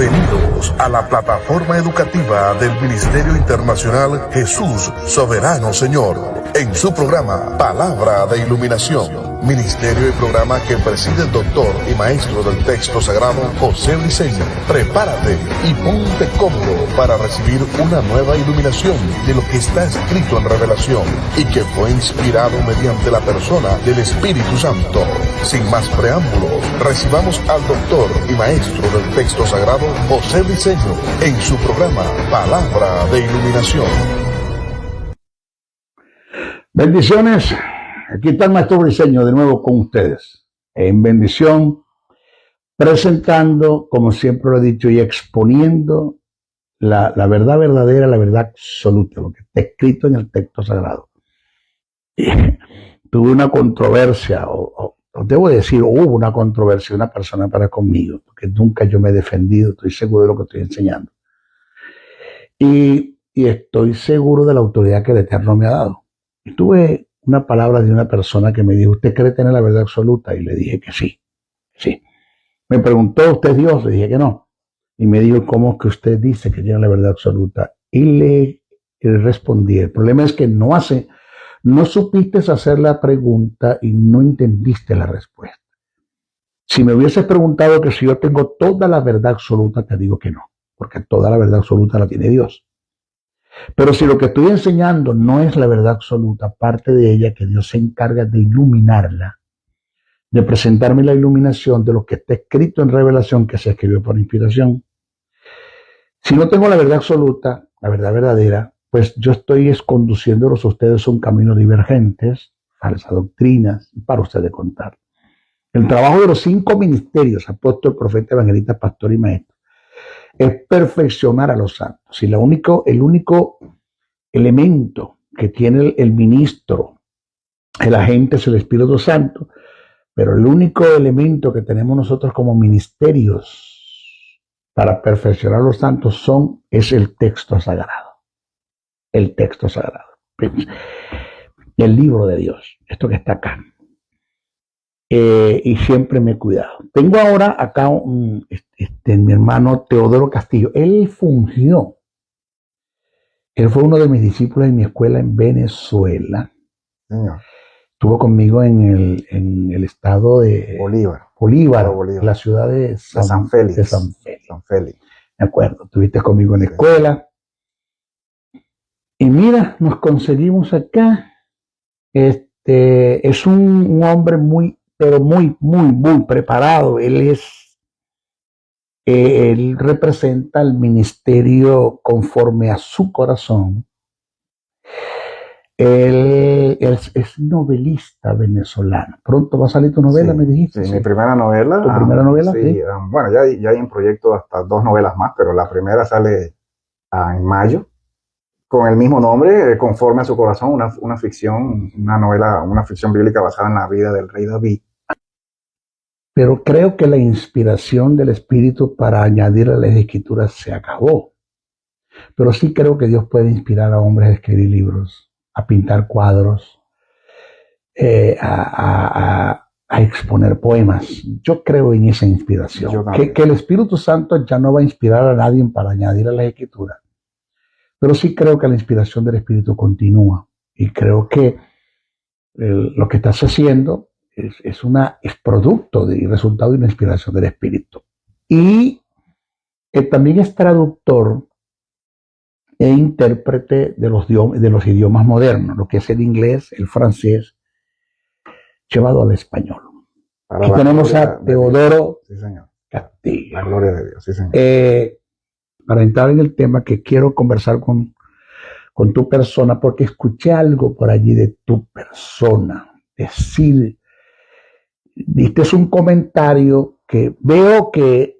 Bienvenidos a la plataforma educativa del Ministerio Internacional Jesús Soberano Señor, en su programa Palabra de Iluminación. Ministerio y programa que preside el doctor y maestro del texto sagrado José Briceño. Prepárate y ponte cómodo para recibir una nueva iluminación de lo que está escrito en Revelación y que fue inspirado mediante la persona del Espíritu Santo. Sin más preámbulos, recibamos al doctor y maestro del texto sagrado José Briceño en su programa Palabra de Iluminación. Bendiciones. Aquí está el maestro Briceño de nuevo con ustedes, en bendición, presentando, como siempre lo he dicho, y exponiendo la verdad verdadera, la verdad absoluta, lo que está escrito en el texto sagrado. Y tuve una controversia, o debo decir, hubo una controversia, una persona para conmigo, porque nunca yo me he defendido, estoy seguro de lo que estoy enseñando. Y estoy seguro de la autoridad que el Eterno me ha dado. Y tuve una palabra de una persona que me dijo, ¿usted cree tener la verdad absoluta? Y le dije que sí, sí. Me preguntó, ¿usted es Dios? Le dije que no. Y me dijo, ¿cómo que usted dice que tiene la verdad absoluta? Y le respondí, el problema es que no supiste hacer la pregunta y no entendiste la respuesta. Si me hubieses preguntado que si yo tengo toda la verdad absoluta, te digo que no, porque toda la verdad absoluta la tiene Dios. Pero si lo que estoy enseñando no es la verdad absoluta, parte de ella que Dios se encarga de iluminarla, de presentarme la iluminación de lo que está escrito en Revelación, que se escribió por inspiración. Si no tengo la verdad absoluta, la verdad verdadera, pues yo estoy conduciéndolos a ustedes a un camino divergentes, falsas doctrinas, para ustedes contar. El trabajo de los 5 ministerios, apóstol, profeta, evangelista, pastor y maestro, es perfeccionar a los santos. Y el único elemento que tiene el ministro, el agente, es el Espíritu Santo, pero el único elemento que tenemos nosotros como ministerios para perfeccionar a los santos es el texto sagrado. El texto sagrado. El libro de Dios. Esto que está acá. Y siempre me he cuidado. Tengo ahora acá mi hermano Teodoro Castillo. Él fue uno de mis discípulos en mi escuela en Venezuela. Señor. Estuvo conmigo en el estado de Bolívar, la ciudad de San Félix. San Félix. De acuerdo, estuviste conmigo en la escuela. Y mira, nos conseguimos acá. Es un hombre pero muy preparado. Él representa el ministerio conforme a su corazón. Él es novelista venezolano. Pronto va a salir tu novela, sí, me dijiste. Sí, mi primera novela. ¿Tu primera novela? Sí. Bueno, ya hay en proyecto hasta 2 novelas más, pero la primera sale en mayo, con el mismo nombre, conforme a su corazón, una ficción, una novela, una ficción bíblica basada en la vida del rey David. Pero creo que la inspiración del Espíritu para añadir a las Escrituras se acabó. Pero sí creo que Dios puede inspirar a hombres a escribir libros, a pintar cuadros, a exponer poemas. Yo creo en esa inspiración. Que el Espíritu Santo ya no va a inspirar a nadie para añadir a las Escrituras. Pero sí creo que la inspiración del Espíritu continúa. Y creo que lo que estás haciendo es producto y resultado de una inspiración del Espíritu. Y también es traductor e intérprete de los idiomas modernos, lo que es el inglés, el francés, llevado al español. Aquí tenemos a Teodoro Castillo. La gloria de Dios, sí, señor. Para entrar en el tema, que quiero conversar con tu persona, porque escuché algo por allí de tu persona. Diste un comentario que veo que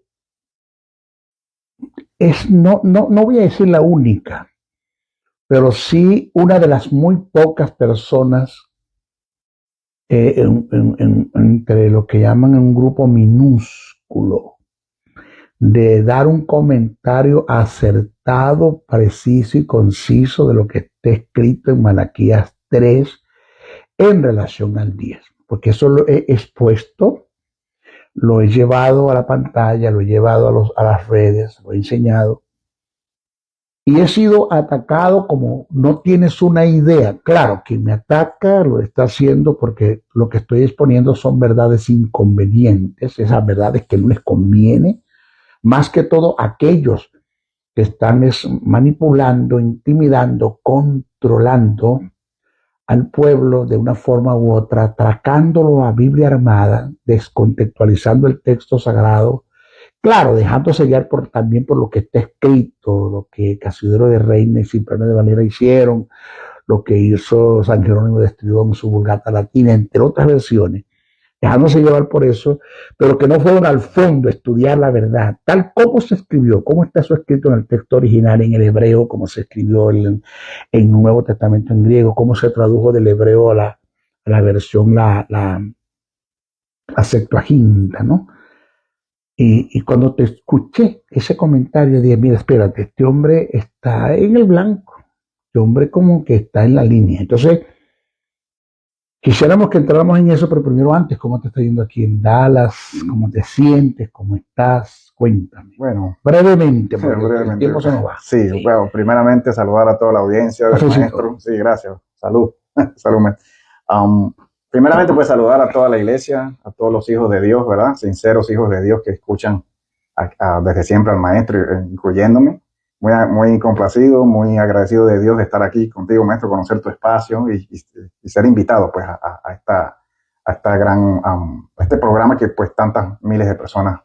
no voy a decir la única, pero sí una de las muy pocas personas entre lo que llaman un grupo minúsculo, de dar un comentario acertado, preciso y conciso de lo que está escrito en Malaquías 3 en relación al diezmo, porque eso lo he expuesto lo he llevado a la pantalla, lo he llevado a las redes, lo he enseñado. Y he sido atacado como no tienes una idea. Claro, quien me ataca lo está haciendo porque lo que estoy exponiendo son verdades inconvenientes, esas verdades que no les conviene. Más que todo aquellos que están manipulando, intimidando, controlando al pueblo de una forma u otra, atracándolo a Biblia armada, descontextualizando el texto sagrado. Claro, dejándose guiar también por lo que está escrito, lo que Casidro de Reina y Cipriano de Valera hicieron, lo que hizo San Jerónimo de Estridón en su Vulgata Latina, entre otras versiones, dejándose llevar por eso, pero que no fueron al fondo a estudiar la verdad, tal como se escribió, cómo está eso escrito en el texto original, en el hebreo, cómo se escribió en el Nuevo Testamento en griego, cómo se tradujo del hebreo a la versión, la Septuaginta, ¿no? Y cuando te escuché ese comentario, dije, mira, espérate, este hombre está en el blanco, este hombre como que está en la línea. Entonces, quisiéramos que entráramos en eso, pero primero antes, ¿cómo te está yendo aquí en Dallas? ¿Cómo te sientes? ¿Cómo estás? Cuéntame. Bueno, brevemente, porque brevemente, el tiempo se nos va. Sí, sí, bueno, primeramente saludar a toda la audiencia del maestro. Sí, gracias. Salud. Salud, maestro. Primeramente, pues saludar a toda la iglesia, a todos los hijos de Dios, ¿verdad? Sinceros hijos de Dios que escuchan desde siempre al maestro, incluyéndome. Muy complacido, muy agradecido de Dios de estar aquí contigo, maestro, conocer tu espacio y ser invitado, pues, a esta gran, este programa que, pues, tantas miles de personas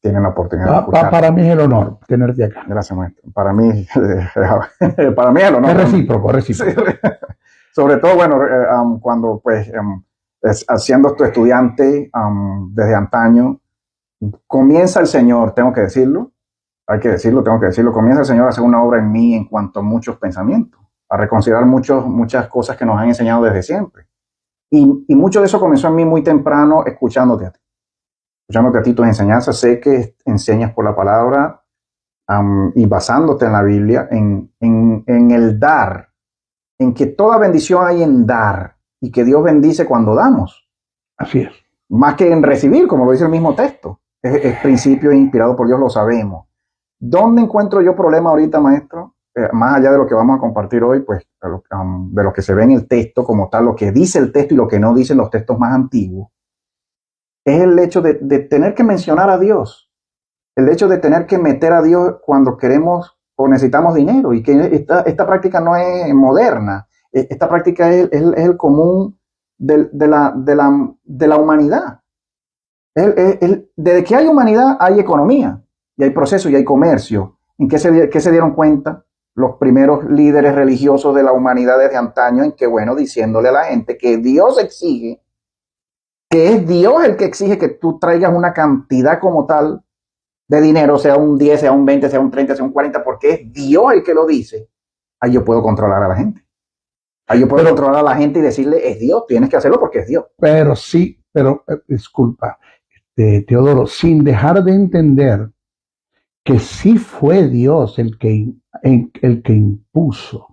tienen la oportunidad de escuchar. Para mí es el honor tenerte acá. Gracias, maestro. Para mí es el honor. Es recíproco, recíproco. Sí. Sobre todo, bueno, cuando, pues, siendo tu estudiante desde antaño, comienza el Señor, tengo que decirlo, comienza el Señor a hacer una obra en mí en cuanto a muchos pensamientos, a reconsiderar muchas cosas que nos han enseñado desde siempre. Y mucho de eso comenzó en mí muy temprano, escuchándote a ti tus enseñanzas. Sé que enseñas por la palabra y basándote en la Biblia, en el dar, en que toda bendición hay en dar y que Dios bendice cuando damos. Así es. Más que en recibir, como lo dice el mismo texto. Es principio inspirado por Dios, lo sabemos. ¿Dónde encuentro yo problema ahorita, maestro? Más allá de lo que vamos a compartir hoy, pues de lo que se ve en el texto como tal, lo que dice el texto y lo que no dicen los textos más antiguos, es el hecho de tener que mencionar a Dios, el hecho de tener que meter a Dios cuando queremos o necesitamos dinero, y que esta práctica no es moderna, esta práctica es el común de la humanidad. Desde que hay humanidad hay economía, y hay proceso y hay comercio. ¿En qué se dieron cuenta los primeros líderes religiosos de la humanidad desde antaño? En que, bueno, diciéndole a la gente que Dios exige, que es Dios el que exige que tú traigas una cantidad como tal de dinero, sea un 10, sea un 20, sea un 30, sea un 40, porque es Dios el que lo dice. Ahí yo puedo controlar a la gente. Ahí yo puedo controlar a la gente y decirle, es Dios, tienes que hacerlo porque es Dios. Pero sí, disculpa, Teodoro, sin dejar de entender que sí fue Dios el que impuso,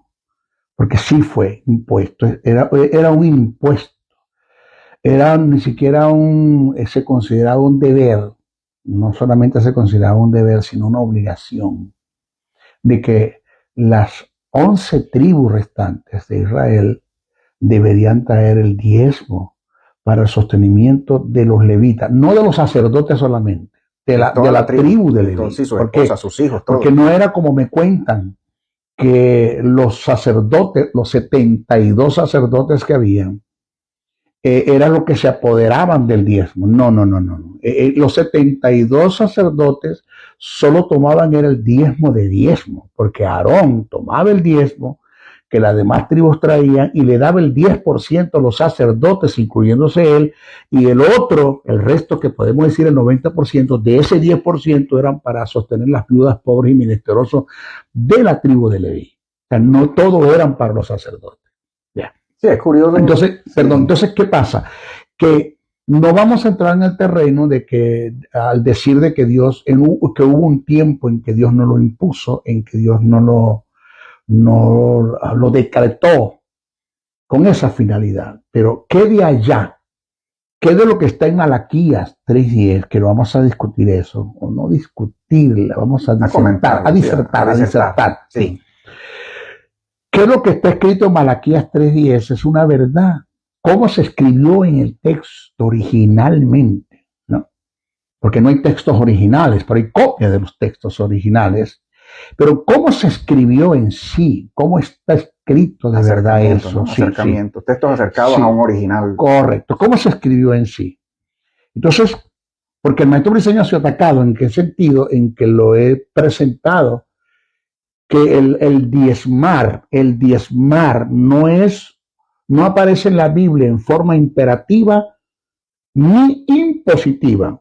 porque sí fue impuesto, era un impuesto, ni siquiera se consideraba un deber, no solamente se consideraba un deber, sino una obligación, de que las 11 tribus restantes de Israel deberían traer el diezmo para el sostenimiento de los levitas, no de los sacerdotes solamente, de la tribu de Leví. Sí, su esposa, sus hijos, todos. Porque no era como me cuentan, que los sacerdotes, los 72 sacerdotes que habían, era lo que se apoderaban del diezmo. No. Los 72 sacerdotes solo tomaban era el diezmo de diezmo, porque Aarón tomaba el diezmo que las demás tribus traían y le daba el 10% a los sacerdotes, incluyéndose él, y el otro, el resto, que podemos decir el 90%, de ese 10% eran para sostener las viudas pobres y menesterosos de la tribu de Leví. O sea, no todos eran para los sacerdotes. Ya. Sí, es curioso. Entonces, ¿qué pasa? Que no vamos a entrar en el terreno de que, al decir de que Dios, que hubo un tiempo en que Dios no lo impuso, en que Dios no lo decretó con esa finalidad. Pero ¿qué de allá ¿Qué de lo que está en Malaquías 3:10, que lo vamos a discutir eso, o no discutirla, vamos a disertar, sí. ¿Qué es lo que está escrito en Malaquías 3:10? Es una verdad. ¿Cómo se escribió en el texto originalmente? ¿No? Porque no hay textos originales, pero hay copias de los textos originales. Pero ¿cómo se escribió en sí? ¿Cómo está escrito de verdad eso? ¿no? Acercamiento, sí. Textos acercados a un original. Correcto. ¿Cómo se escribió en sí? Entonces, porque el maestro briseño ha sido atacado, ¿en qué sentido? En que lo he presentado, que el diezmar no aparece en la Biblia en forma imperativa ni impositiva.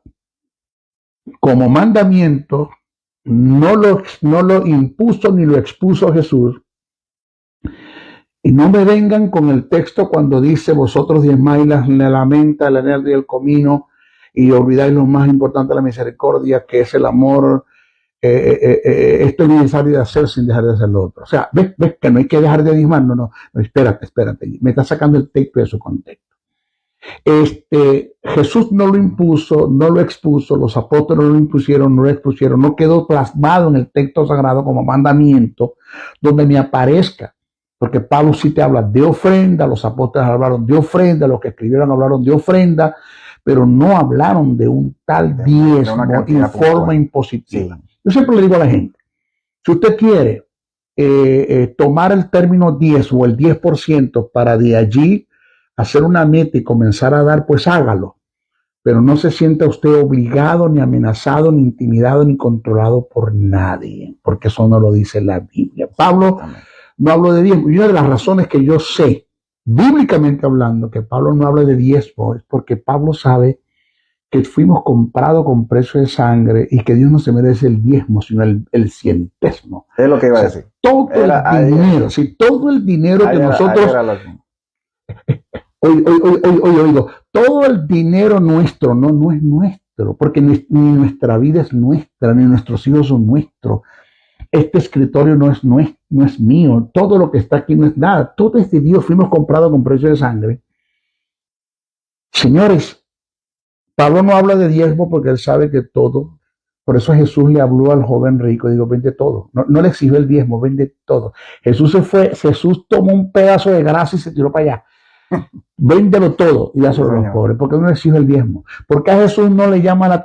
Como mandamiento, no lo impuso ni lo expuso Jesús. Y no me vengan con el texto cuando dice: vosotros diezmáis la menta, la energía y el comino, y olvidáis lo más importante de la misericordia, que es el amor. Esto es necesario de hacer sin dejar de hacer lo otro. O sea, ves que no hay que dejar de diezmar. No, espérate. Me está sacando el texto de su contexto. Jesús no lo impuso, no lo expuso, los apóstoles no lo impusieron, no lo expusieron, no quedó plasmado en el texto sagrado como mandamiento donde me aparezca, porque Pablo sí te habla de ofrenda, los apóstoles hablaron de ofrenda, los que escribieron hablaron de ofrenda, pero no hablaron de un tal diezmo en forma impositiva. Sí. Yo siempre le digo a la gente, si usted quiere tomar el término 10 o el 10% para de allí hacer una meta y comenzar a dar, pues hágalo. Pero no se sienta usted obligado, ni amenazado, ni intimidado, ni controlado por nadie, porque eso no lo dice la Biblia. Pablo no habló de diezmo. Y una de las razones que yo sé, bíblicamente hablando, que Pablo no habla de diezmo, es porque Pablo sabe que fuimos comprados con precio de sangre y que Dios no se merece el diezmo, sino el cientésimo. Es lo que iba a decir. Todo el dinero, todo el dinero que nosotros... Oigo, todo el dinero nuestro no es nuestro, porque ni nuestra vida es nuestra, ni nuestros hijos son nuestros. Este escritorio no es mío, todo lo que está aquí no es nada. Todo este Dios fuimos comprados con precio de sangre. Señores, Pablo no habla de diezmo porque él sabe que todo. Por eso Jesús le habló al joven rico, digo, vende todo. No le exigió el diezmo, vende todo. Jesús tomó un pedazo de grasa y se tiró para allá. Véndelo todo y dáselo a los pobres. ¿Por qué no le exige el diezmo? Porque a Jesús no le llama la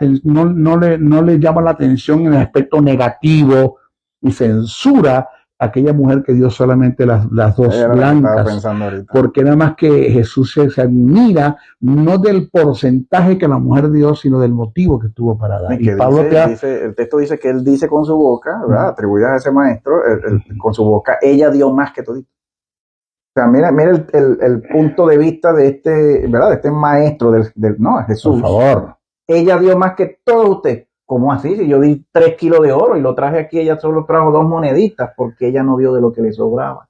atención en el aspecto negativo y censura a aquella mujer que dio solamente las dos blancas. Porque nada más que Jesús se admira no del porcentaje que la mujer dio, sino del motivo que tuvo para dar. Y Pablo el texto dice que él dice con su boca, ¿verdad? Atribuida a ese maestro, con su boca, ella dio más que todito. O sea, mira el punto de vista de ¿verdad? De este maestro no, Jesús. Por favor. Ella dio más que todo usted. ¿Cómo así? Si yo di 3 kilos de oro y lo traje aquí, ella solo trajo 2 moneditas porque ella no dio de lo que le sobraba.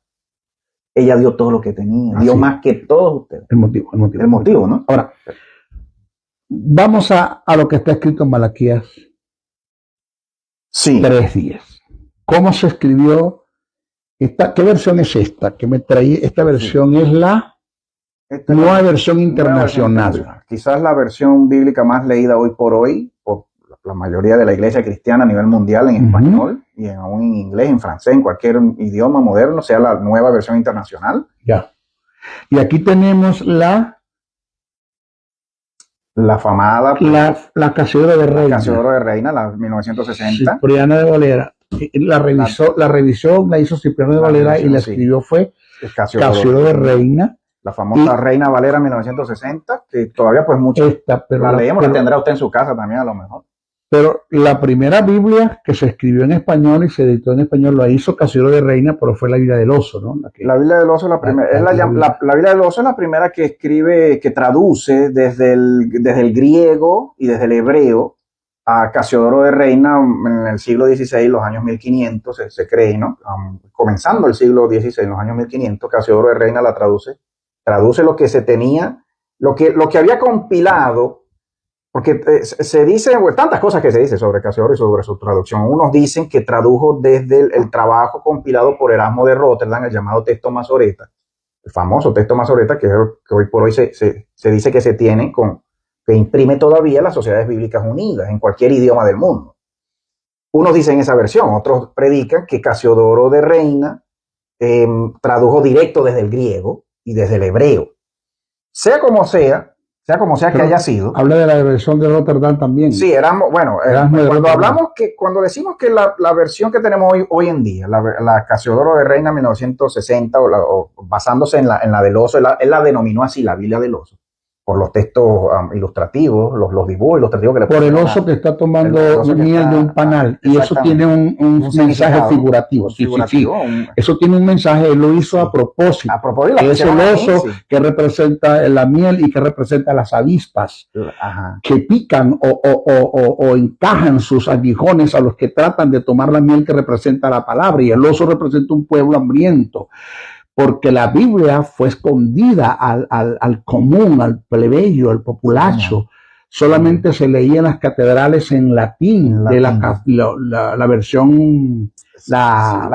Ella dio todo lo que tenía. Dio más que todos ustedes. El motivo, ¿no? Ahora, vamos a lo que está escrito en Malaquías 3:10. ¿Cómo se escribió? ¿Qué versión es esta? Que me traí. Esta versión es la nueva versión internacional. Quizás la versión bíblica más leída hoy por hoy, por la mayoría de la iglesia cristiana a nivel mundial en español, y aún en inglés, en francés, en cualquier idioma moderno, sea la nueva versión internacional. Ya. Y aquí tenemos la afamada. La Casiodoro de Reina. La Casiodoro de Reina, la 1960. Cipriano de Valera. La revisión la hizo Cipriano de Valera y la escribió fue Casiodoro de Reina. La famosa Reina Valera 1960, que todavía pues muchos la leemos, la tendrá usted en su casa también a lo mejor. Pero la primera Biblia que se escribió en español y se editó en español la hizo Casiodoro de Reina, pero fue la Biblia del Oso, ¿no? La Biblia del Oso es la primera. La Biblia del Oso es la primera que escribe, que traduce desde el griego y desde el hebreo a Casiodoro de Reina en el siglo XVI, los años 1500, se cree, ¿no? Comenzando el siglo XVI, los años 1500, Casiodoro de Reina la traduce lo que se tenía, lo que había compilado, porque se dice, tantas cosas que se dice sobre Casiodoro y sobre su traducción. Unos dicen que tradujo desde el trabajo compilado por Erasmo de Rotterdam, el llamado Texto Masoreta, el famoso Texto Masoreta, que hoy por hoy se dice que se tiene que imprime todavía las Sociedades Bíblicas Unidas en cualquier idioma del mundo. Unos dicen esa versión, otros predican que Casiodoro de Reina tradujo directo desde el griego y desde el hebreo. Sea como sea que haya sido. Habla de la versión de Rotterdam también. Sí, cuando decimos que la versión que tenemos hoy en día, la Casiodoro de Reina 1960, o basándose en la del oso, él la denominó así, la Biblia del oso, por los textos ilustrativos, los dibujos ilustrativos que le por el oso que está tomando miel de un panal, y eso tiene un mensaje figurativo. Sí. Eso tiene un mensaje, él lo hizo a propósito. Es el oso que representa la miel y que representa las avispas que pican o encajan sus aguijones a los que tratan de tomar la miel que representa la palabra, y el oso representa un pueblo hambriento. Porque la Biblia fue escondida al común, al plebeyo, al populacho. Solamente se leía en las catedrales en latín. De la versión... La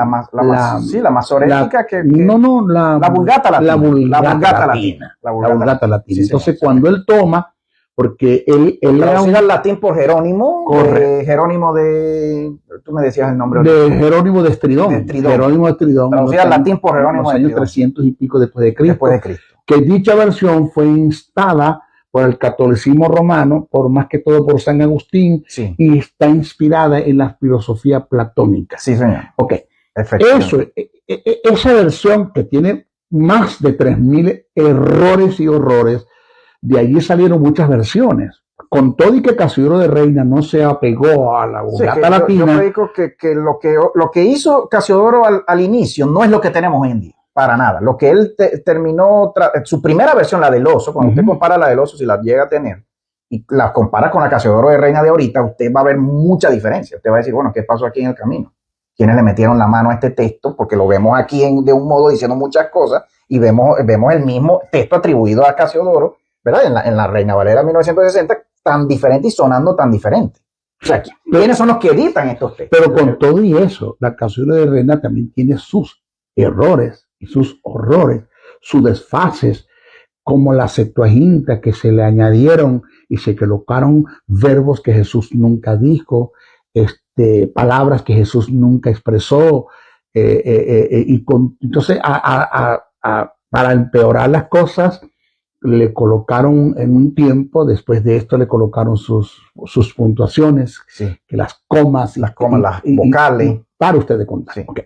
masorética la Vulgata latina. La Vulgata latina. Entonces, cuando él toma... Porque él era al latín por Jerónimo, Jerónimo de... Tú me decías el nombre. De Jerónimo de Estridón. Jerónimo de Estridón. Traducida al latín por Jerónimo de Estridón. En los años 300 y pico después de Cristo. Que dicha versión fue instada por el catolicismo romano, por más que todo por San Agustín, y está inspirada en la filosofía platónica. Sí, señor. Ok. Esa versión que tiene más de 3.000 errores y horrores, de allí salieron muchas versiones. Con todo y que Casiodoro de Reina no se apegó a la Vulgata latina. Yo predico que lo que hizo Casiodoro al inicio no es lo que tenemos hoy en día, para nada. Lo que él terminó, su primera versión, la del oso, cuando usted compara la del oso, si la llega a tener, y la compara con la Casiodoro de Reina de ahorita, usted va a ver mucha diferencia. Usted va a decir, bueno, ¿qué pasó aquí en el camino? ¿Quiénes le metieron la mano a este texto? Porque lo vemos aquí de un modo diciendo muchas cosas, y vemos el mismo texto atribuido a Casiodoro, ¿verdad? En la Reina Valera 1960, tan diferente y sonando tan diferente. O sea, ¿quiénes son los que editan estos textos? Pero con todo y eso, la Casiodoro de Reina también tiene sus errores y sus horrores, sus desfases, como la Septuaginta, que se le añadieron y se colocaron verbos que Jesús nunca dijo, palabras que Jesús nunca expresó, entonces para empeorar las cosas, le colocaron en un tiempo, después de esto le colocaron sus puntuaciones, que las comas, las vocales. Para usted de contar. Sí, okay.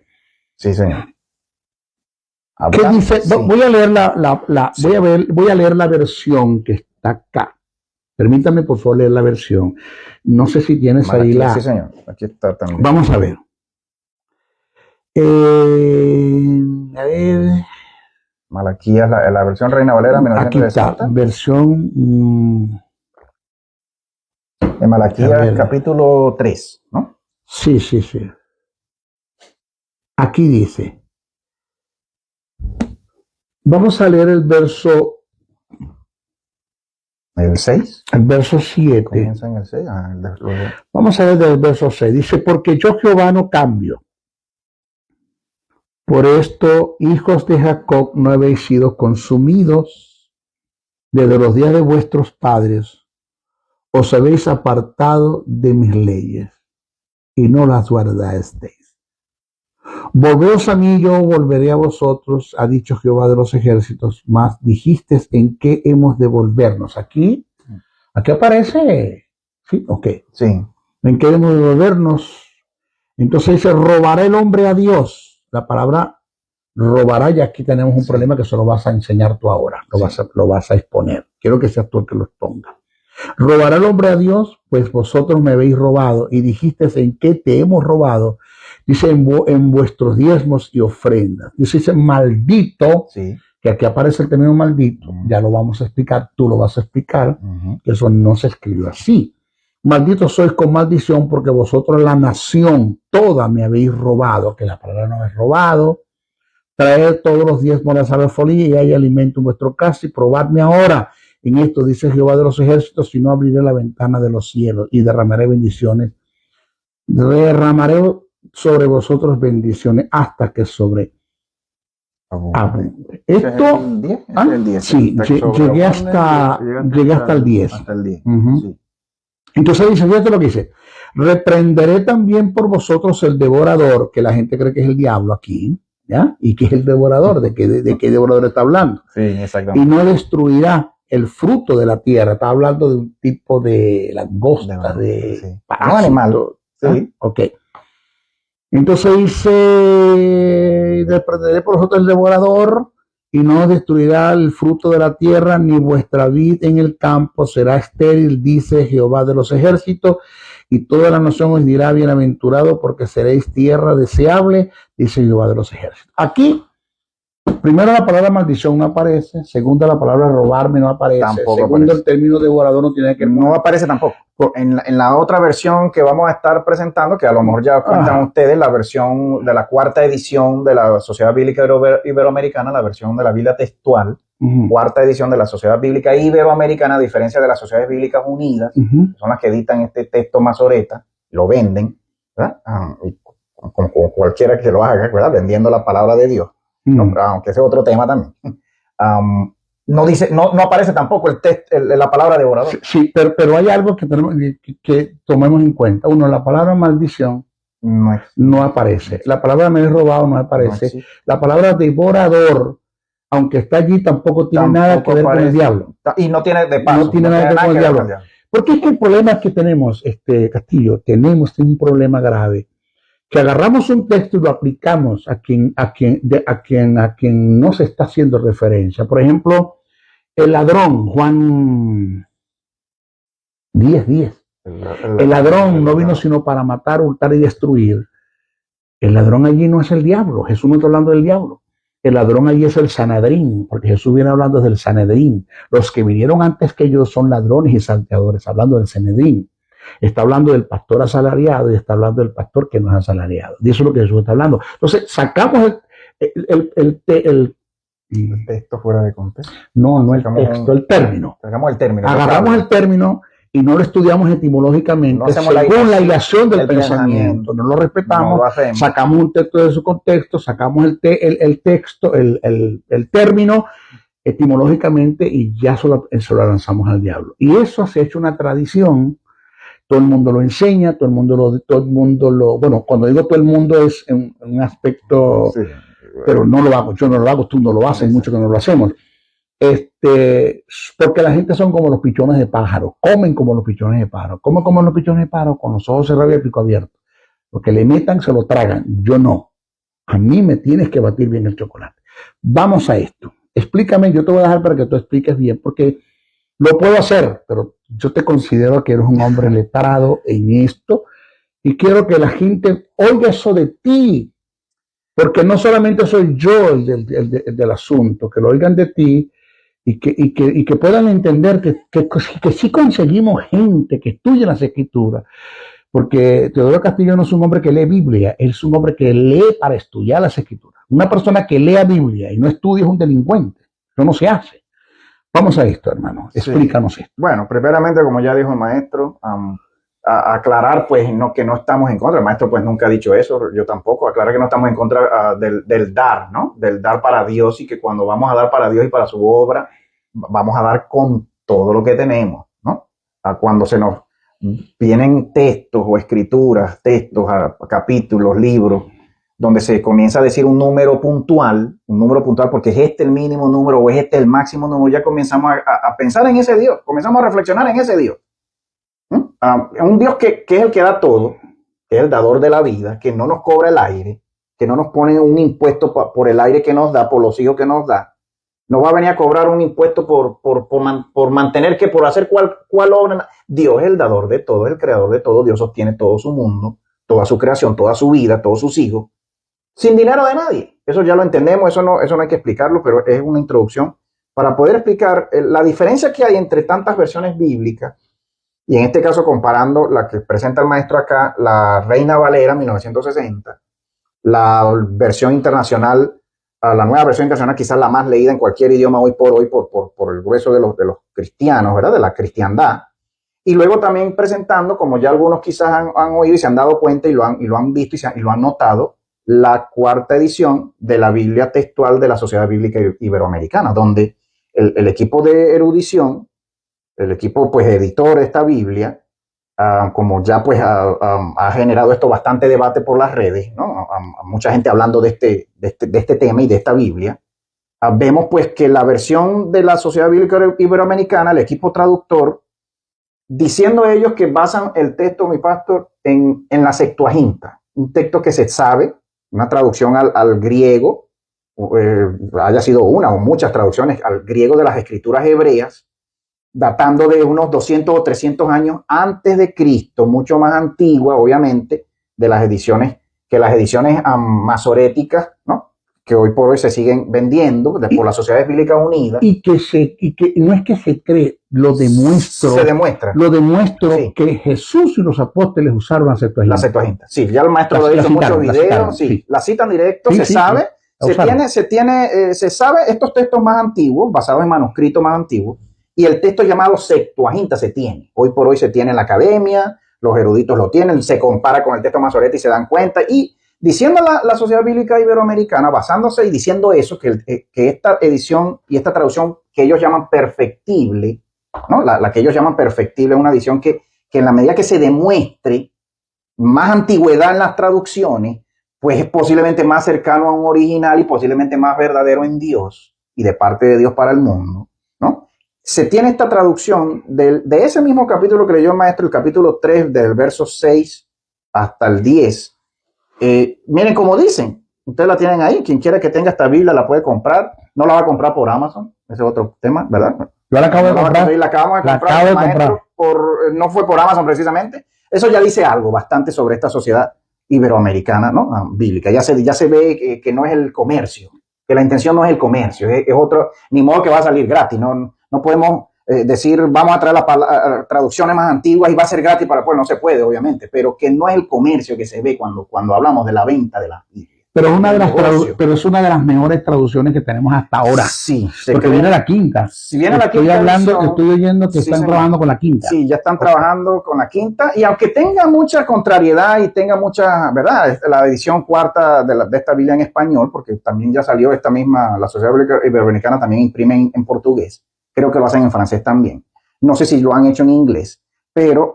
Sí, señor. ¿Qué dice? Voy a leer voy a leer la versión que está acá. Permítame, por favor, leer la versión. No sé si tienes ahí la... Sí, señor. Aquí está también. Vamos a ver. A ver... Malaquías, la versión Reina Valera 1960. Aquí está, versión... en Malaquías, capítulo 3, ¿no? Sí. Aquí dice... Vamos a leer el verso... ¿El 6? El verso 7. Comienza en el 6. Vamos a ver del verso 6. Dice, porque yo Jehová no cambio. Por esto, hijos de Jacob, no habéis sido consumidos desde los días de vuestros padres. Os habéis apartado de mis leyes y no las guardasteis. Volveos a mí, yo volveré a vosotros, ha dicho Jehová de los ejércitos. Mas dijisteis, ¿en qué hemos de volvernos? Aquí aparece. ¿Sí? Ok. Sí. ¿En qué hemos de volvernos? Entonces dice, robará el hombre a Dios. La palabra robará, y aquí tenemos un problema que se lo vas a enseñar tú ahora, lo vas a exponer. Quiero que seas tú el que lo exponga. Robará el hombre a Dios, pues vosotros me habéis robado, y dijisteis, ¿en qué te hemos robado? Dice, en vuestros diezmos y ofrendas. Dice, maldito, que aquí aparece el término maldito, ya lo vamos a explicar, tú lo vas a explicar, que eso no se escribe así. Malditos sois con maldición, porque vosotros la nación toda me habéis robado, que la palabra no es robado. Traed todos los diezmos de la sabefolía y hay alimento en vuestro casa, y probadme ahora. En esto dice Jehová de los ejércitos, si no abriré la ventana de los cielos y derramaré bendiciones. Derramaré sobre vosotros bendiciones hasta que abunde. Esto, ¿El 10? el 10. Sí, llegué hasta el 10. Hasta el 10. Sí. Entonces dice, fíjate lo que dice, reprenderé también por vosotros el devorador, que la gente cree que es el diablo aquí, ¿ya? Y que es el devorador, de qué devorador está hablando. Sí, exactamente. Y no destruirá el fruto de la tierra, está hablando de un tipo de langosta, de un animal. Sí. Ok. Entonces dice, reprenderé por vosotros el devorador, y no destruirá el fruto de la tierra, ni vuestra vid en el campo será estéril, dice Jehová de los ejércitos, y toda la nación os dirá bienaventurado, porque seréis tierra deseable, dice Jehová de los ejércitos. Aquí, primero la palabra maldición no aparece, segunda la palabra robarme no aparece, segundo el término devorador no tiene que ver. No aparece tampoco. En la otra versión que vamos a estar presentando, que a lo mejor ya cuentan ustedes, la versión de la cuarta edición de la Sociedad Bíblica Iberoamericana, la versión de la Biblia textual, cuarta edición de la Sociedad Bíblica Iberoamericana, a diferencia de las Sociedades Bíblicas Unidas, que son las que editan este texto Masoreta, lo venden, ¿verdad? Como cualquiera que lo haga, ¿verdad? Vendiendo la palabra de Dios, ¿no? Aunque ese es otro tema también. No dice, no aparece tampoco la palabra devorador. Sí, pero hay algo que tenemos que tomemos en cuenta. Uno, la palabra maldición no aparece. La palabra me he robado no aparece. La palabra devorador, aunque está allí, tampoco tiene nada que ver con el diablo. Y no tiene de paso. No tiene nada que ver con el diablo. Porque es que el problema que tenemos, Castillo, tenemos un problema grave. Que agarramos un texto y lo aplicamos a quien no se está haciendo referencia. Por ejemplo, el ladrón, Juan 10:10. El ladrón no vino sino para matar, hurtar y destruir. El ladrón allí no es el diablo. Jesús no está hablando del diablo. El ladrón allí es el Sanedrín, porque Jesús viene hablando del Sanedrín. Los que vinieron antes que ellos son ladrones y salteadores, hablando del Sanedrín. Está hablando del pastor asalariado y está hablando del pastor que no es asalariado. Y eso es lo que Jesús está hablando. Entonces, sacamos el texto fuera de contexto. No el texto, el término. Sacamos el término. Agarramos el término y no lo estudiamos etimológicamente, no según la hilación del pensamiento. No lo respetamos, sacamos un texto de su contexto, sacamos el texto, el término etimológicamente y ya se lo lanzamos al diablo. Y eso se ha hecho una tradición. Todo el mundo lo enseña, todo el mundo lo, bueno, cuando digo todo el mundo es en un aspecto, sí, pero no lo hago, yo no lo hago, tú no lo haces, mucho que no lo hacemos. Porque la gente son como los pichones de pájaro, comen como los pichones de pájaro. ¿Cómo comen los pichones de pájaro? Con los ojos cerrados y el pico abierto. Lo que le metan se lo tragan, yo no. A mí me tienes que batir bien el chocolate. Vamos a esto. Explícame, yo te voy a dejar para que tú expliques bien, porque lo puedo hacer, pero yo te considero que eres un hombre letrado en esto y quiero que la gente oiga eso de ti, porque no solamente soy yo el del asunto, que lo oigan de ti y que puedan entender que sí conseguimos gente que estudia las escrituras, porque Teodoro Castillo no es un hombre que lee Biblia, es un hombre que lee para estudiar las escrituras. Una persona que lea Biblia y no estudia es un delincuente, eso no se hace. Vamos a esto, hermano. Explícanos esto. Bueno, primeramente, como ya dijo el maestro, aclarar pues que no estamos en contra. El maestro pues nunca ha dicho eso, yo tampoco. Aclarar que no estamos en contra del dar, ¿no? Del dar para Dios y que cuando vamos a dar para Dios y para su obra, vamos a dar con todo lo que tenemos, ¿no? Cuando se nos vienen textos o escrituras, capítulos, libros, donde se comienza a decir un número puntual porque es este el mínimo número o es este el máximo número, ya comenzamos a pensar en ese Dios, comenzamos a reflexionar en ese Dios. Un Dios que es el que da todo, que es el dador de la vida, que no nos cobra el aire, que no nos pone un impuesto por el aire que nos da, por los hijos que nos da, no va a venir a cobrar un impuesto por mantener por hacer cual obra. Dios es el dador de todo, es el creador de todo, Dios sostiene todo su mundo, toda su creación, toda su vida, todos sus hijos, sin dinero de nadie. Eso ya lo entendemos, eso no hay que explicarlo, pero es una introducción para poder explicar la diferencia que hay entre tantas versiones bíblicas, y en este caso comparando la que presenta el maestro acá, la Reina Valera 1960, la versión internacional, la nueva versión internacional, quizás la más leída en cualquier idioma hoy por el grueso de los cristianos, ¿verdad? De la cristiandad. Y luego también presentando, como ya algunos quizás han oído y se han dado cuenta y lo han visto y lo han notado, la cuarta edición de la Biblia textual de la Sociedad Bíblica Iberoamericana, donde el equipo de erudición, el equipo pues editor de esta Biblia, como ya pues ha generado esto bastante debate por las redes, ¿no? Mucha gente hablando de este tema y de esta Biblia. Vemos pues que la versión de la Sociedad Bíblica Iberoamericana, el equipo traductor, diciendo ellos que basan el texto, mi pastor, en la Septuaginta, un texto que se sabe, una traducción al griego, haya sido una o muchas traducciones al griego de las escrituras hebreas, datando de unos 200 o 300 años antes de Cristo, mucho más antigua, obviamente, de las ediciones masoréticas, ¿no? Que hoy por hoy se siguen vendiendo por las Sociedades Bíblicas Unidas. Y que no es que se cree, lo demuestro. Se demuestra. Lo demuestro Sí. que Jesús y los apóstoles usaron la Septuaginta. La Septuaginta. Sí, ya el maestro lo ha dicho en muchos videos. Sí, la citan directo, Sí, se sí, sabe. sí. Se sabe estos textos más antiguos, basados en manuscritos más antiguos, y el texto llamado Septuaginta se tiene. Hoy por hoy se tiene en la academia, los eruditos lo tienen, se compara con el texto masorete y se dan cuenta. Y diciendo la Sociedad Bíblica Iberoamericana, basándose y diciendo eso, que esta edición y esta traducción que ellos llaman perfectible, ¿no? La que ellos llaman perfectible es una edición que en la medida que se demuestre más antigüedad en las traducciones, pues es posiblemente más cercano a un original y posiblemente más verdadero en Dios y de parte de Dios para el mundo, ¿no? Se tiene esta traducción de ese mismo capítulo que leyó el maestro, el capítulo 3, del verso 6 hasta el 10. Miren cómo dicen, ustedes la tienen ahí, quien quiera que tenga esta Biblia la puede comprar, no la va a comprar por Amazon, ese es otro tema, ¿verdad? Yo la acabo de comprar. La acabamos de comprar, maestro, no fue por Amazon precisamente. Eso ya dice algo bastante sobre esta sociedad iberoamericana, ¿no? Bíblica. Ya se ve que no es el comercio, que la intención no es el comercio, es otro, ni modo que va a salir gratis, no podemos decir vamos a traer las traducciones más antiguas y va a ser gratis para el pueblo, no se puede obviamente, pero que no es el comercio que se ve cuando hablamos de la venta de la Biblia. Pero es una de las mejores traducciones que tenemos hasta ahora. Sí. Porque viene la quinta. Si viene la quinta estoy oyendo que están trabajando con la quinta. Sí, ya están trabajando con la quinta. Y aunque tenga mucha contrariedad y tenga mucha, ¿verdad? La edición cuarta de esta Biblia en español, porque también ya salió esta misma, la Sociedad Iberoamericana también imprime en portugués. Creo que lo hacen en francés también. No sé si lo han hecho en inglés. Pero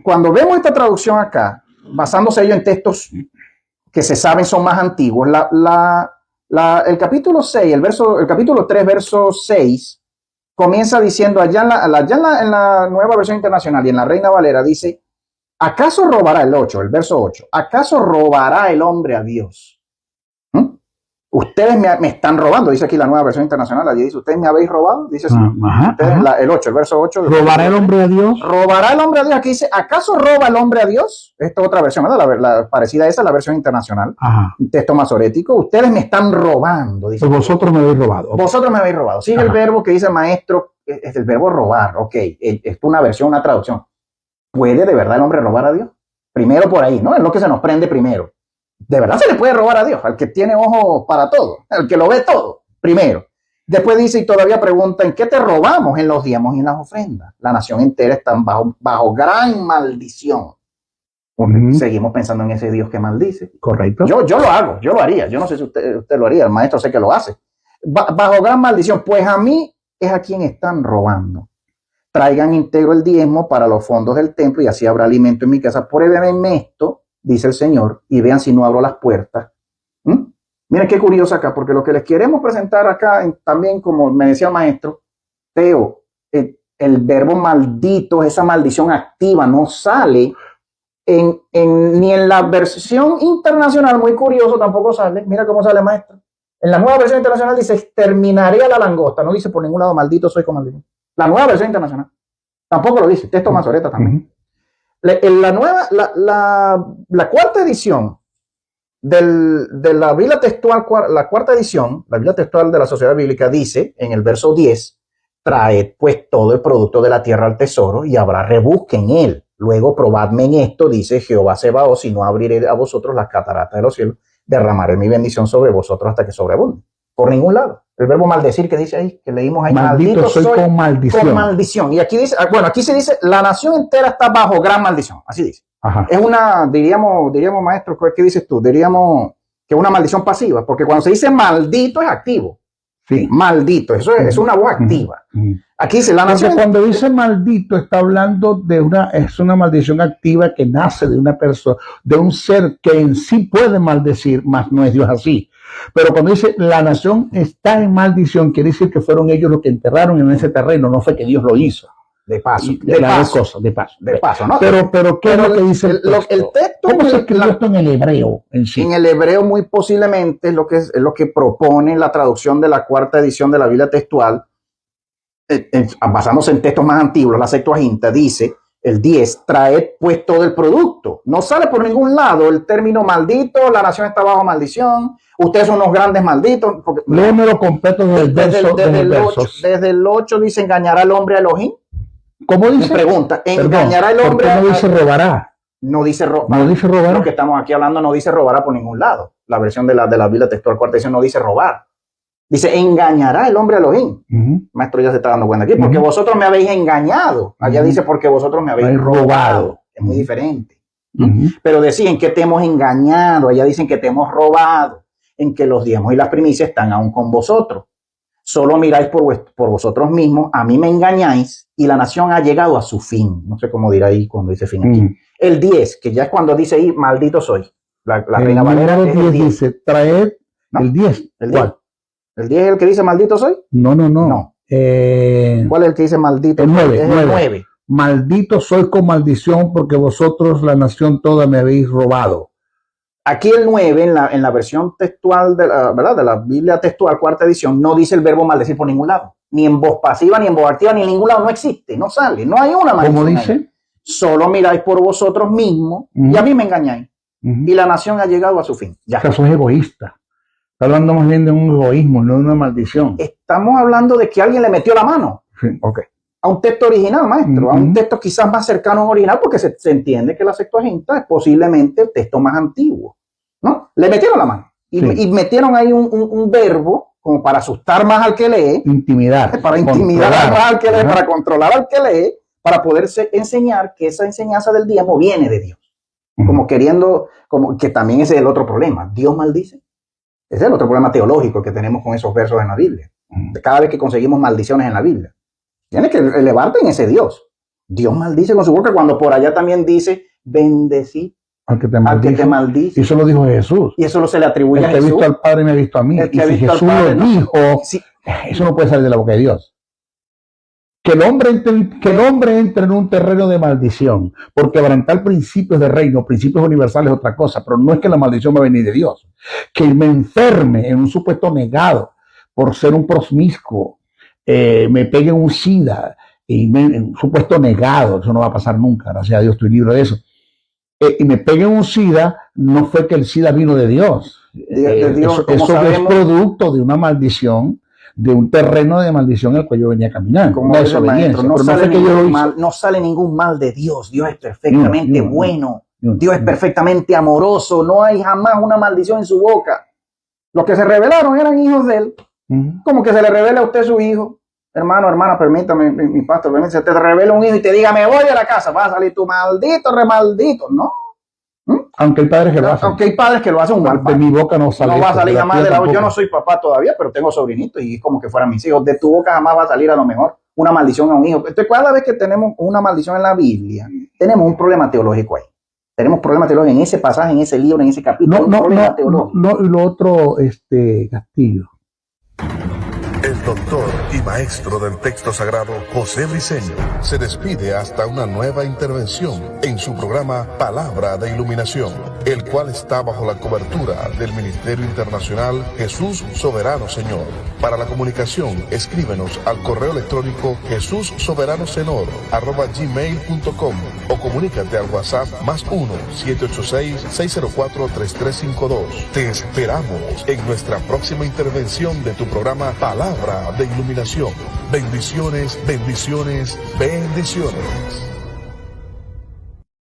cuando vemos esta traducción acá, basándose ellos en textos que se saben son más antiguos, el capítulo 6, el capítulo 3, verso 6, comienza diciendo allá en la Nueva Versión Internacional y en la Reina Valera dice, ¿acaso robará el verso 8, ¿acaso robará el hombre a Dios? Ustedes me están robando, dice aquí la Nueva Versión Internacional, allí dice, ¿ustedes me habéis robado? Dice así. El verso 8. ¿Robará el hombre a Dios? ¿Robará el hombre a Dios? Aquí dice, ¿acaso roba el hombre a Dios? Esta es otra versión, ¿verdad? La parecida a esa, la versión internacional. Ajá. Un texto masorético. Ustedes me están robando, dice. Pues vosotros me habéis robado. Vosotros me habéis robado. Sigue el verbo que dice el maestro, es el verbo robar. Ok, es una versión, una traducción. ¿Puede de verdad el hombre robar a Dios? Primero por ahí, ¿no? Es lo que se nos prende primero. ¿De verdad se le puede robar a Dios? Al que tiene ojos para todo, al que lo ve todo, primero. Después dice y todavía pregunta, ¿en qué te robamos? En los diezmos y en las ofrendas. La nación entera está bajo gran maldición. Seguimos pensando en ese Dios que maldice. Correcto. Yo lo hago, yo lo haría. Yo no sé si usted lo haría, el maestro sé que lo hace. Bajo gran maldición, pues a mí es a quien están robando. Traigan íntegro el diezmo para los fondos del templo y así habrá alimento en mi casa. Pruébenme esto, dice el Señor, y vean si no abro las puertas. Miren qué curioso acá, porque lo que les queremos presentar acá, también como me decía el maestro, Teo, el verbo maldito, esa maldición activa, no sale ni en la versión internacional, muy curioso, tampoco sale. Mira cómo sale, maestro. En la nueva versión internacional dice, exterminaré a la langosta, no dice por ningún lado, maldito soy con maldición. La nueva versión internacional. Tampoco lo dice, texto masoreta también. La cuarta edición de la Biblia textual, la cuarta edición, la Biblia textual de la Sociedad Bíblica dice en el verso 10, traed pues todo el producto de la tierra al tesoro y habrá rebusque en él. Luego probadme en esto, dice Jehová Sebaot, si no abriré a vosotros las cataratas de los cielos, derramaré mi bendición sobre vosotros hasta que sobreabunde. Por ningún lado. El verbo maldecir que dice ahí, que leímos ahí. Maldito soy con maldición. Con maldición. Y aquí dice, bueno, aquí se dice, la nación entera está bajo gran maldición. Así dice. Ajá. Es una, diríamos maestro, ¿qué dices tú? Diríamos que es una maldición pasiva, porque cuando se dice maldito es activo. Sí. Maldito, eso es una voz activa. Aquí dice la nación. Porque cuando dice maldito está hablando de es una maldición activa que nace de una persona, de un ser que en sí puede maldecir, mas no es Dios así. Pero cuando dice la nación está en maldición, quiere decir que fueron ellos los que enterraron en ese terreno, no fue que Dios lo hizo. De paso, de paso, ¿no? Pero ¿qué es lo que dice el texto? ¿Cómo se escribió esto en el hebreo en sí? En el hebreo muy posiblemente es lo que propone la traducción de la cuarta edición de la Biblia textual, basándose en textos más antiguos. La Septuaginta dice, el 10, traed pues todo el producto. No sale por ningún lado el término maldito, la nación está bajo maldición, ustedes son unos grandes malditos. Léemelo completo desde el 8 dice, engañará el hombre a Elohim. ¿Cómo dice? Me pregunta, engañará el hombre. ¿Por qué no dice robará? No dice robará. No dice robará. Lo que estamos aquí hablando no dice robará por ningún lado. La versión de la Biblia textual cuarta edición no dice robar. Dice, engañará el hombre a Elohim. Maestro ya se está dando cuenta aquí, porque vosotros me habéis engañado. Allá dice, porque vosotros me habéis robado. Es muy diferente. Pero decían que te hemos engañado. Allá dicen que te hemos robado. En que los diezmos y las primicias están aún con vosotros. Solo miráis por vosotros mismos, a mí me engañáis y la nación ha llegado a su fin. No sé cómo dirá ahí cuando dice fin aquí. El 10, que ya es cuando dice ahí, maldito soy. La Reina Valera es el 10. Dice, traed el 10. ¿Cuál? ¿El 10 es el que dice maldito soy? No. ¿Cuál es el que dice maldito? El 9. Es el 9. Maldito soy con maldición porque vosotros, la nación toda, me habéis robado. Aquí el 9, en la versión textual de la Biblia textual, cuarta edición, no dice el verbo maldecir por ningún lado. Ni en voz pasiva, ni en voz activa, ni en ningún lado. No existe, no sale. No hay una maldición. ¿Cómo dice? Solo miráis por vosotros mismos y a mí me engañáis. Y la nación ha llegado a su fin. Ya. Eso es egoísta. Está hablando más bien de un egoísmo, no de una maldición. Estamos hablando de que alguien le metió la mano. Sí, okay. A un texto original, maestro. A un texto quizás más cercano a un original, porque se entiende que la Septuaginta es posiblemente el texto más antiguo. ¿No? Le metieron la mano. Y metieron ahí un verbo como para asustar más al que lee. Intimidar. Para intimidar más al que lee, para controlar al que lee, para poderse enseñar que esa enseñanza del diezmo viene de Dios. Como queriendo, como que también ese es el otro problema. ¿Dios maldice? Ese es el otro problema teológico que tenemos con esos versos en la Biblia. Cada vez que conseguimos maldiciones en la Biblia. Tienes que elevarte en ese Dios. Dios maldice con su boca cuando por allá también dice, bendecid al que te maldice. Y eso lo dijo Jesús. Y eso no se le atribuye a Jesús. El que ha visto al Padre me ha visto a mí. Y si Jesús lo dijo, eso no puede salir de la boca de Dios. Que el hombre entre en un terreno de maldición por quebrantar principios de reino, principios universales es otra cosa, pero no es que la maldición va a venir de Dios. Que me enferme en un supuesto negado por ser un promiscuo, me pegue un SIDA en un supuesto negado, eso no va a pasar nunca, gracias a Dios estoy libre de eso. Y me pegue un SIDA, no fue que el SIDA vino de Dios. Eso es producto de una maldición, de un terreno de maldición al cual yo venía caminando. Como dice el maestro, no sale ningún mal de Dios. Dios es perfectamente bueno. Dios es perfectamente amoroso. No hay jamás una maldición en su boca. Los que se rebelaron eran hijos de él. Como que se le revela a usted su hijo. Hermano, hermana, permítame, mi pastor, permítame, se te revela un hijo y te diga, me voy de la casa, vas a salir tú maldito, remaldito. No. Aunque hay padres que lo hacen. Aunque hay padres que lo hacen un mal padre. De mi boca no sale. No va a salir jamás de la boca. Yo no soy papá todavía, pero tengo sobrinitos y es como que fueran mis hijos. De tu boca jamás va a salir a lo mejor una maldición a un hijo. Entonces, cada vez que tenemos una maldición en la Biblia, tenemos un problema teológico ahí. Tenemos problemas teológicos en ese pasaje, en ese libro, en ese capítulo. No, y lo otro, Castillo. El doctor y maestro del texto sagrado, José Briceño, se despide hasta una nueva intervención en su programa Palabra de Iluminación, el cual está bajo la cobertura del Ministerio Internacional Jesús Soberano Señor. Para la comunicación, escríbenos al correo electrónico jesussoberanosenor@gmail.com o comunícate al WhatsApp +1 786-604-3352. Te esperamos en nuestra próxima intervención de tu programa Palabra de Iluminación. Bendiciones, bendiciones, bendiciones.